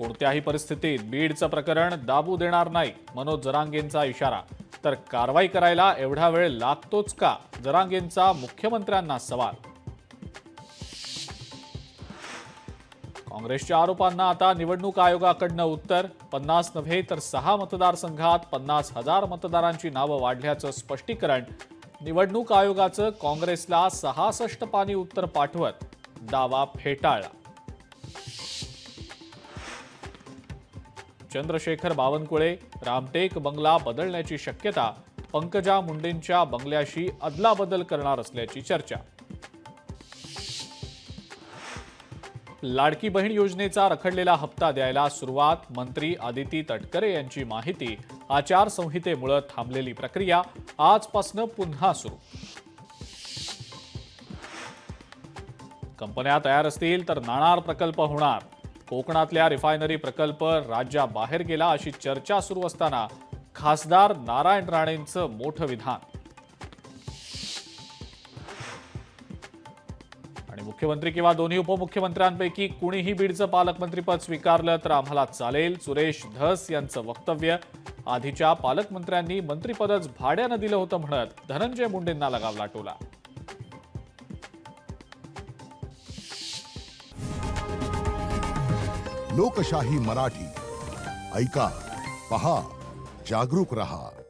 कोणत्याही परिस्थितीत बीडचं प्रकरण दाबू देणार नाही, मनोज जरांगेंचा इशारा. तर कारवाई करायला एवढा वेळ लागतोच का, जरांगेंचा मुख्यमंत्र्यांना सवाल. काँग्रेसच्या आरोपांना आता निवडणूक आयोगाकडनं उत्तर. 50 नव्हे तर 6 मतदारसंघात 50,000 मतदारांची नावं वाढल्याचं स्पष्टीकरण. निवडणूक आयोगाचं काँग्रेसला 66 पानी उत्तर पाठवत दावा फेटाळला. चंद्रशेखर बावनकुळे, रामटेक बंगला बदलण्याची शक्यता. पंकजा मुंडेंच्या बंगल्याशी अदलाबदल करणार असल्याची चर्चा. लाडकी बहीण योजनेचा रखडलेला हप्ता द्यायला सुरुवात. मंत्री आदिती तटकरे यांची माहिती. आचारसंहितेमुळे थांबलेली प्रक्रिया आजपासून पुन्हा सुरू. कंपन्या तयार असतील तर नाणार प्रकल्प होणार. कोकणातल्या रिफायनरी प्रकल्प राज्याबाहेर गेला अशी चर्चा सुरू असताना खासदार नारायण राणेंचं मोठं विधान. आणि मुख्यमंत्री किंवा दोन्ही उपमुख्यमंत्र्यांपैकी कुणीही बीडचं पालकमंत्रीपद स्वीकारलं तर आम्हाला चालेल. सुरेश धस यांचं वक्तव्य. आधीच्या पालकमंत्र्यांनी मंत्रिपदच भाड्यानं दिलं होतं म्हणत धनंजय मुंडेंना लगावला टोला. लोकशाही मराठी ऐका, पहा, जागरूक रहा.